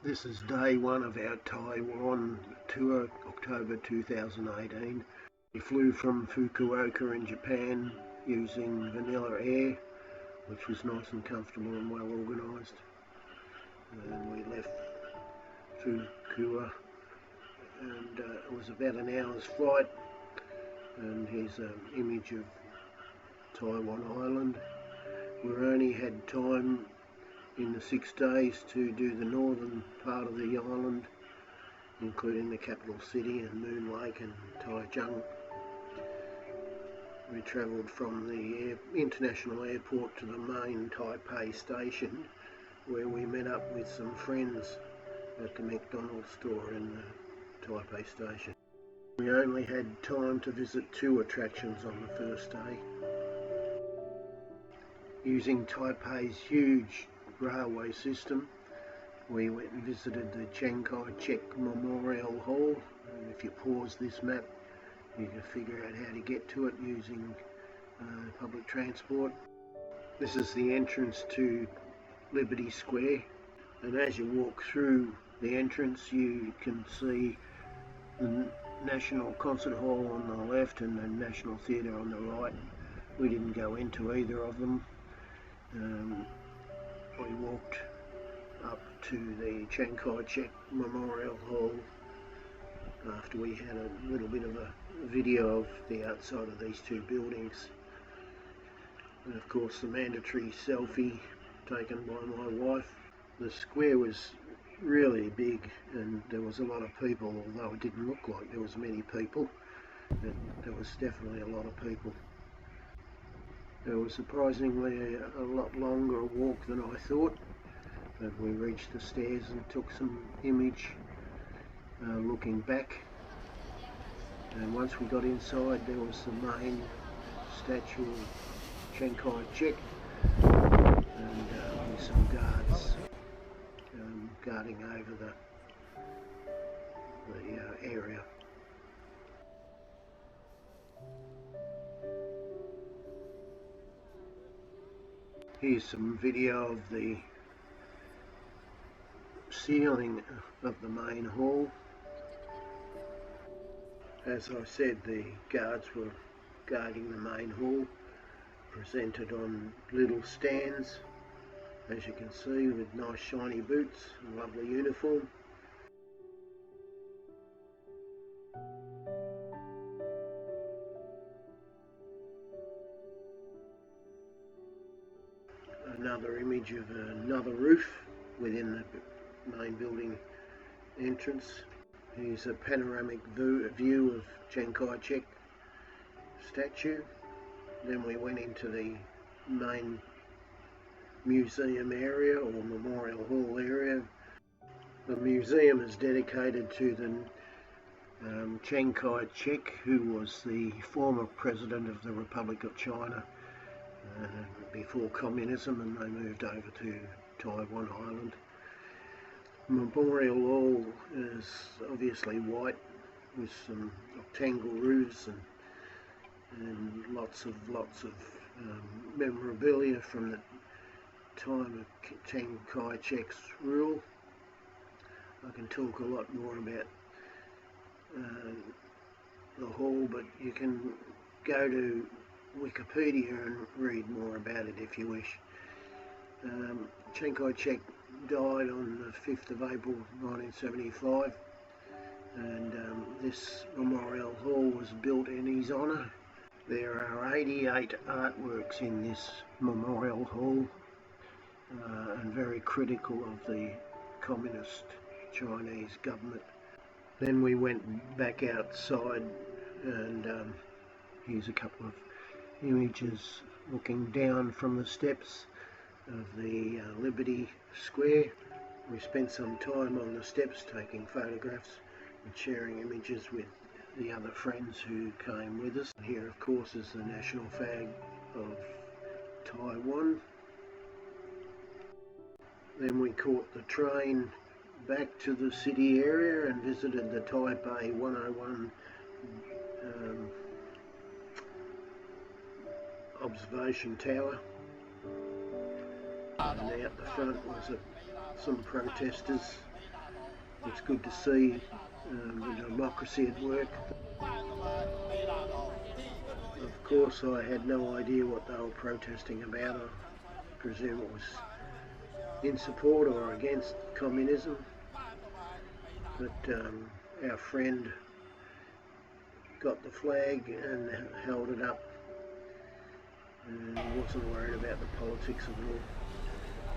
This is day one of our Taiwan tour, October 2018. We flew from Fukuoka in Japan using Vanilla Air, which was nice and comfortable and well organised. And we left Fukuoka and it was about an hour's flight. And here's an image of Taiwan Island. We only had time in the 6 days to do the northern part of the island, including the capital city and Moon Lake and Taichung. We travelled from the international airport to the main Taipei station, where we met up with some friends at the McDonald's store in the Taipei station. We only had time to visit 2 attractions on the first day. Using Taipei's huge railway system, we went and visited the Chiang Kai Memorial Hall, and if you pause this map you can figure out how to get to it using public transport. This is the entrance to Liberty Square, and as you walk through the entrance you can see the National Concert Hall on the left and the National Theatre on the right. We didn't go into either of them. We walked up to the Chiang Kai Memorial Hall after we had a little bit of a video of the outside of these 2 buildings. And of course the mandatory selfie taken by my wife. The square was really big and there was a lot of people, although it didn't look like there was many people. There was definitely a lot of people. It was surprisingly a lot longer walk than I thought, but we reached the stairs and took some image looking back. And once we got inside there was the main statue of Chiang Kai and with some guards guarding over the area. Here's some video of the ceiling of the main hall. As I said, the guards were guarding the main hall, presented on little stands, as you can see, with nice shiny boots and lovely uniform. Another image of another roof within the main building entrance. Here's a panoramic view of Chiang Kai statue. Then we went into the main museum area or Memorial Hall area. The museum is dedicated to the Chiang Kai, who was the former president of the Republic of China before communism, and they moved over to Taiwan Island. Memorial Hall is obviously white with some octangle roofs and lots of memorabilia from the time of Chiang Kai-shek's rule. I can talk a lot more about the hall, but you can go to Wikipedia and read more about it if you wish. Chiang Kai died on the 5th of April 1975, and this memorial hall was built in his honour. There are 88 artworks in this memorial hall, and very critical of the communist Chinese government. Then we went back outside, and here's a couple of images looking down from the steps of the Liberty Square. We spent some time on the steps taking photographs and sharing images with the other friends who came with us. Here of course is the national flag of Taiwan. Then we caught the train back to the city area and visited the Taipei 101 observation tower. And out the front was some protesters It's good to see the democracy at work. Of course, I had no idea what they were protesting about. I presume it was in support or against communism. But our friend got the flag and held it up, and he wasn't worried about the politics of it all.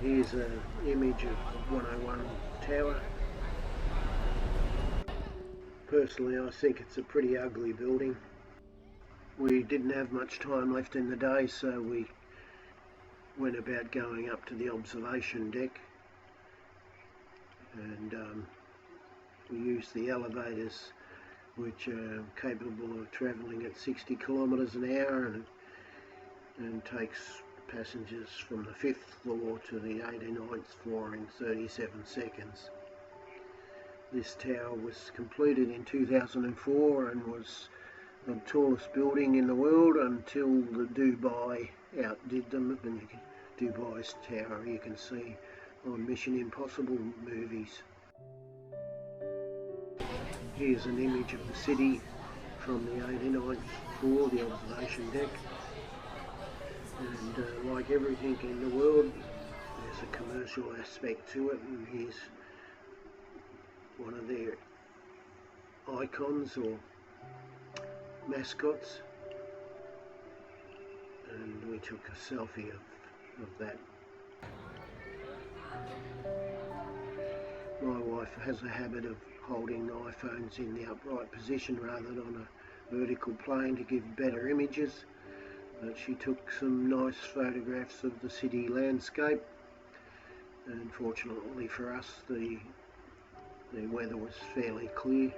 Here's an image of 101 Tower. Personally, I think it's a pretty ugly building. We didn't have much time left in the day, so we went about going up to the observation deck, and we used the elevators, which are capable of travelling at 60 kilometres an hour and takes passengers from the 5th floor to the 89th floor in 37 seconds. This tower was completed in 2004 and was the tallest building in the world until the Dubai outdid them. And Dubai's tower you can see on Mission Impossible movies. Here's an image of the city from the 89th floor, the observation deck. And like everything in the world, there's a commercial aspect to it, and here's one of their icons or mascots, and we took a selfie of that. My wife has a habit of holding iPhones in the upright position rather than on a vertical plane to give better images. But she took some nice photographs of the city landscape, and fortunately for us the weather was fairly clear.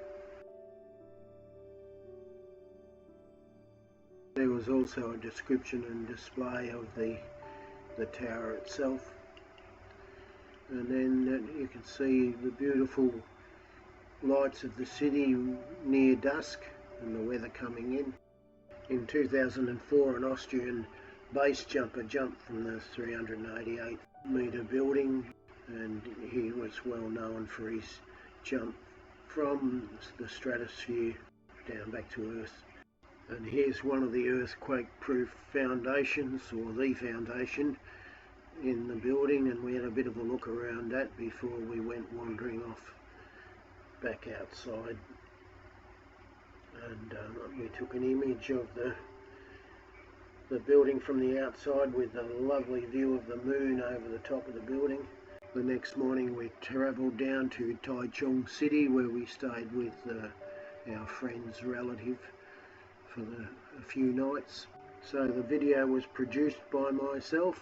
There was also a description and display of the tower itself, and then you can see the beautiful lights of the city near dusk and the weather coming in. In 2004, an Austrian base jumper jumped from the 388 metre building, and he was well known for his jump from the stratosphere down back to Earth. And here's one of the earthquake-proof foundations, or the foundation, in the building, and we had a bit of a look around that before we went wandering off back outside. And we took an image of the building from the outside with a lovely view of the moon over the top of the building. The next morning we travelled down to Taichung City, where we stayed with our friend's relative for a few nights. So the video was produced by myself,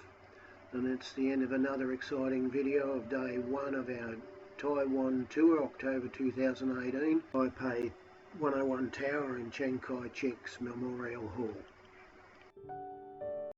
and it's the end of another exciting video of day one of our Taiwan tour, October 2018, Taipei 101 Tower in Chiang Kai Memorial Hall.